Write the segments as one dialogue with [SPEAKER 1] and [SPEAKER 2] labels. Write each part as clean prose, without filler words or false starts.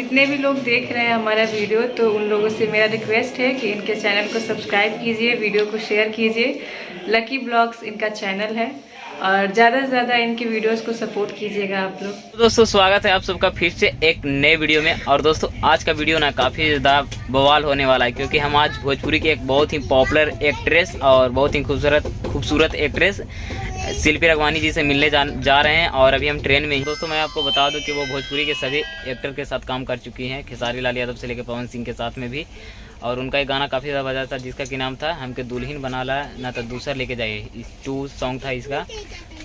[SPEAKER 1] जितने भी लोग देख रहे हैं हमारा वीडियो, तो उन लोगों से मेरा रिक्वेस्ट है कि इनके चैनल को सब्सक्राइब कीजिए, वीडियो को शेयर कीजिए। लकी ब्लॉग्स इनका चैनल है और ज़्यादा से ज़्यादा इनकी वीडियोस को सपोर्ट कीजिएगा आप लोग।
[SPEAKER 2] दोस्तों स्वागत है आप सबका फिर से एक नए वीडियो में। और दोस्तों आज का वीडियो ना काफ़ी ज़्यादा बवाल होने वाला है, क्योंकि हम आज भोजपुरी की एक बहुत ही पॉपुलर एक्ट्रेस और बहुत ही खूबसूरत एक्ट्रेस शिल्पी रघवानी जी से मिलने जा रहे हैं। और अभी हम ट्रेन में ही। दोस्तों मैं आपको बता दूं कि वो भोजपुरी के सभी एक्टर के साथ काम कर चुकी हैं, खेसारी लाल यादव से लेकर पवन सिंह के साथ में भी। और उनका एक गाना काफ़ी ज़्यादा बजा था जिसका कि नाम था हमके दुल्हन बना ला ना तो दूसरा लेके जाइए। इस 2 सॉन्ग था इसका,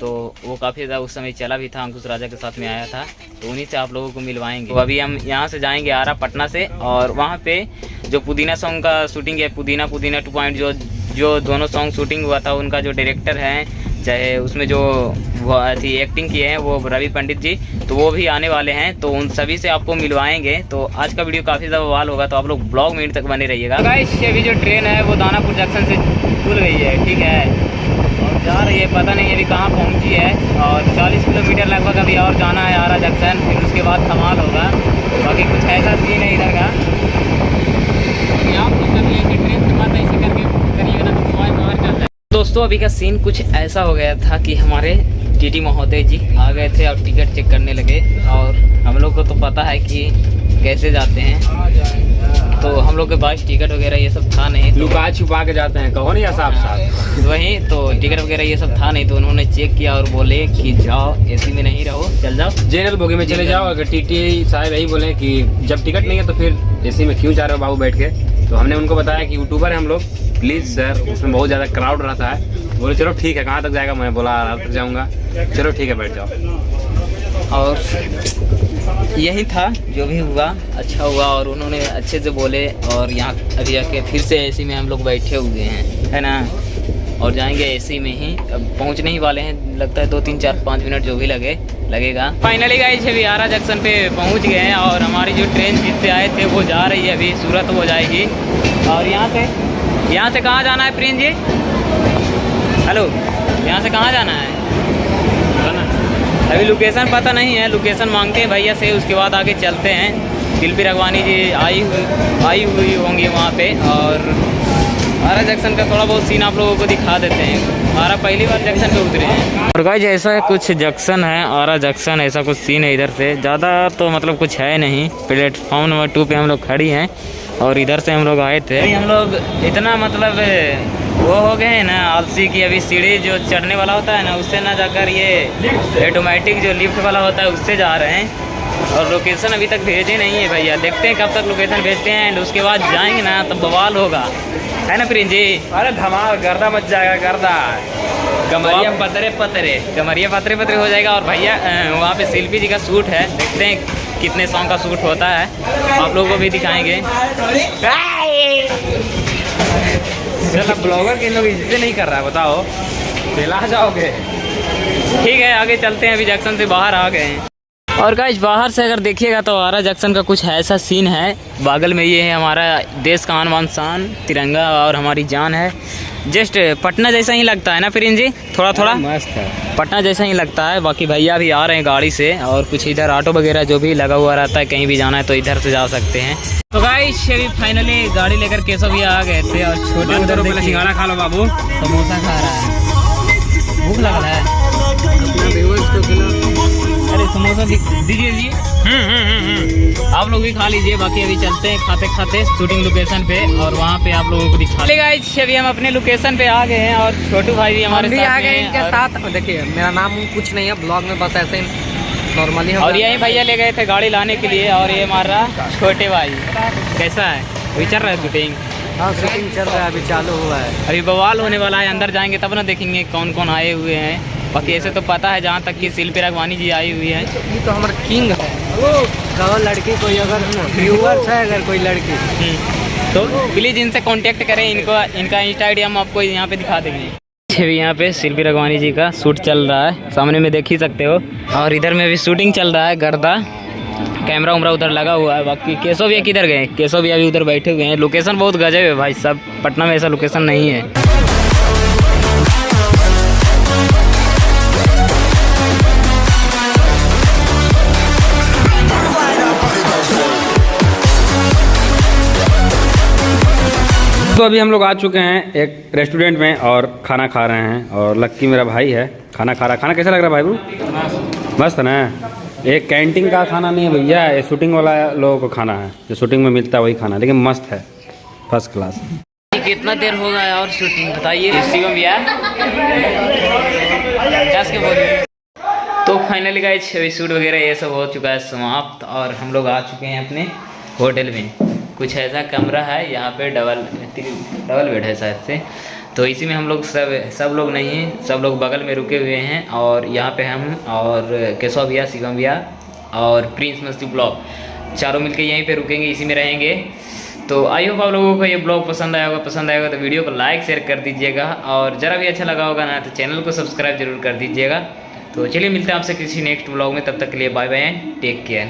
[SPEAKER 2] तो वो काफ़ी ज़्यादा उस समय चला भी था, अंकुश राजा के साथ में आया था। तो उन्हीं से आप लोगों को मिलवाएंगे। तो अभी हम यहाँ से जाएंगे आरा पटना से, और वहाँ पे जो पुदीना सॉन्ग का शूटिंग है, पुदीना 2 जो दोनों सॉन्ग शूटिंग हुआ था, उनका जो डायरेक्टर है, चाहे उसमें जो वो थी एक्टिंग किए हैं वो रवि पंडित जी, तो वो भी आने वाले हैं। तो उन सभी से आपको मिलवाएंगे। तो आज का वीडियो काफ़ी ज़्यादा बवाल होगा, तो आप लोग ब्लॉग में एंड तक बने रहिएगा। गाइस अभी जो ट्रेन है वो दानापुर जंक्शन से खुल गई है, ठीक है, और जा रही है, पता नहीं अभी कहाँ पहुँची है। और 40 किलोमीटर लगभग अभी और जाना है आरा जंक्शन, फिर उसके बाद कमाल होगा। बाकी कुछ ऐसा सीन है इधर का। आप लोग कभी ऐसे ट्रेन से बात ऐसे करके करिएगा ना तो बाहर चलता है। दोस्तों अभी का सीन कुछ ऐसा हो गया था कि हमारे टीटी महोदय जी आ गए थे और टिकट चेक करने लगे। और हम लोग को तो पता है कि कैसे जाते हैं, तो हम लोग के पास टिकट वगैरह ये सब था नहीं,
[SPEAKER 3] लुका छुपा के जाते हैं, कहो नहीं साहब साहब
[SPEAKER 2] वही तो टिकट वगैरह ये सब था नहीं। तो उन्होंने चेक किया और बोले कि जाओ एसी में नहीं रहो, चल जाओ
[SPEAKER 3] जनरल बोगी में चले जाओ। अगर टीटी साहब यही बोले कि जब टिकट नहीं है तो फिर एसी में क्यों जा रहे हो बाबू बैठ के। तो हमने उनको बताया कि यूट्यूबर है हम लोग, प्लीज़ सर, उसमें बहुत ज़्यादा क्राउड रहता है। बोले चलो ठीक है, कहाँ तक जाएगा। मैं बोला आराम तक जाऊँगा, चलो ठीक है बैठ जाओ।
[SPEAKER 2] और यही था जो भी हुआ, अच्छा हुआ। और उन्होंने अच्छे से बोले, और यहाँ अभी आके फिर से एसी में हम लोग बैठे हुए हैं, है ना, और जाएंगे एसी में ही। अब पहुँचने ही वाले हैं, लगता है 2, 3, 4, 5 मिनट जो भी लगेगा। फाइनली गाइस अभी आरा जंक्शन पे पहुँच गए हैं, और हमारी जो ट्रेन जिससे आए थे वो जा रही है, अभी सूरत हो जाएगी। और यहाँ से कहाँ जाना है प्रिंस जी? हेलो, यहाँ से कहाँ जाना है? अभी लोकेशन पता नहीं है, लोकेशन मांगते हैं भैया से, उसके बाद आगे चलते हैं। शिल्पी रघवानी जी आई हुई होंगी वहाँ पे। और आरा जंक्शन का थोड़ा बहुत सीन आप लोगों को दिखा देते हैं। आरा पहली बार जंक्शन पे उतरे हैं। और गाइस ऐसा कुछ जंक्शन है, आरा जंक्शन, ऐसा कुछ सीन है इधर से। ज़्यादा तो मतलब कुछ है नहीं। प्लेटफॉर्म नंबर 2 पे हम लोग खड़ी हैं, और इधर से हम लोग आए थे। हम लोग इतना मतलब वो हो गए हैं ना आलसी की, अभी सीढ़ी जो चढ़ने वाला होता है ना, उससे ना जाकर ये ऑटोमेटिक जो लिफ्ट वाला होता है उससे जा रहे हैं। और लोकेशन अभी तक भेजे नहीं है भैया, देखते हैं कब तक लोकेशन भेजते हैं। एंड उसके बाद जाएंगे ना तब बवाल होगा, है ना प्रिंस जी?
[SPEAKER 3] अरे धमाल गर्दा मच जाएगा, गर्दा
[SPEAKER 2] कमरिया पतरे हो जाएगा। और भैया वहाँ पे शिल्पी जी का शूट है, देखते हैं कितने सॉन्ग का शूट होता है, आप लोगों को भी दिखाएंगे।
[SPEAKER 3] चलो ब्लॉगर के लोग इज्जत नहीं कर रहा है, बताओ बेला जाओगे।
[SPEAKER 2] ठीक है आगे चलते हैं, अभी जंक्शन से बाहर आ गए हैं। और गाइस बाहर से अगर देखिएगा तो आरा जंक्शन का कुछ ऐसा सीन है। बगल में ये है हमारा देश का आन शान तिरंगा, और हमारी जान है। जस्ट पटना जैसा ही लगता है ना प्रिंस जी, थोड़ा
[SPEAKER 3] मस्त है,
[SPEAKER 2] पटना जैसा ही लगता है। बाकी भैया भी आ रहे हैं गाड़ी से, और कुछ इधर ऑटो वगैरह जो भी लगा हुआ रहता है, कहीं भी जाना है तो इधर से जा सकते हैं। तो गाइस अभी फाइनली गाड़ी लेकर केशव भी आ गए थे, और छोटे उधर
[SPEAKER 3] सिंघाड़ा खा लो बाबू,
[SPEAKER 2] समोसा खा रहा है, भूख लग रहा है। अरे समोसा दीजिए जी। आप लोग भी खा लीजिए। बाकी अभी चलते हैं खाते खाते शूटिंग लोकेशन पे, और वहाँ पे आप लोगों को दिखा लेगा। अभी हम अपने लोकेशन पे आ गए हैं, और छोटू भाई भी हमारे साथ
[SPEAKER 4] आ गए इनके साथ। देखिए मेरा नाम कुछ नहीं है ब्लॉग में, बस ऐसे नॉर्मली।
[SPEAKER 2] और यही भैया ले गए थे गाड़ी लाने के लिए, और ये हमारा छोटे भाई। कैसा है, अभी चल रहा है शूटिंग?
[SPEAKER 4] हाँ शूटिंग चल रहा है, अभी चालू हुआ है।
[SPEAKER 2] अभी बवाल होने वाला है, अंदर जाएंगे तब ना देखेंगे कौन कौन आए हुए हैं। बाकी ऐसे तो पता है जहाँ तक कि शिल्पी रघवानी जी आई हुई है।
[SPEAKER 4] ये तो हमारा किंग है। कहो लड़की कोई अगर व्यूअर्स है, अगर कोई लड़की
[SPEAKER 2] तो प्लीज़ इनसे कांटेक्ट करें, इनका इंस्टा आईडी हम आपको यहाँ पे दिखा देंगे। भी यहाँ पे शिल्पी रघवानी जी का शूट चल रहा है, सामने में देख ही सकते हो। और इधर में भी शूटिंग चल रहा है, गर्दा कैमरा उमरा उधर लगा हुआ है। बाकी केशव भैया किधर गए? केशव भैया अभी उधर बैठे हुए हैं। लोकेशन बहुत गजब है भाई साहब, पटना में ऐसा लोकेशन नहीं है।
[SPEAKER 3] तो अभी हम लोग आ चुके हैं एक रेस्टोरेंट में और खाना खा रहे हैं और लक्की मेरा भाई है खाना खा रहा है। खाना कैसा लग रहा है भाई ब्रो? मस्त है ना। ये कैंटीन का खाना नहीं है भैया, ये शूटिंग वाला लोगों को खाना है, जो शूटिंग में मिलता है वही खाना, लेकिन मस्त है, फर्स्ट क्लास।
[SPEAKER 2] कितना देर हो गया और शूटिंग बताइए शिवम भैया के बोलिए। तो फाइनली गाइस शूट वगैरह ये सब हो चुका है समाप्त और हम लोग आ चुके हैं अपने होटल में। कुछ ऐसा कमरा है यहाँ पे, डबल बेड है शायद से, तो इसी में हम लोग सब लोग नहीं, सब लोग बगल में रुके हुए हैं और यहाँ पे हम और केशव भैया, शिवम भैया और प्रिंस मस्ती ब्लॉग चारों मिलके यहीं पे रुकेंगे, इसी में रहेंगे। तो आई होप आप लोगों को ये ब्लॉग पसंद आया होगा तो वीडियो को लाइक शेयर कर दीजिएगा और ज़रा भी अच्छा लगा होगा ना तो चैनल को सब्सक्राइब जरूर कर दीजिएगा। तो चलिए मिलते हैं आपसे किसी नेक्स्ट ब्लॉग में, तब तक के लिए bye bye and take care.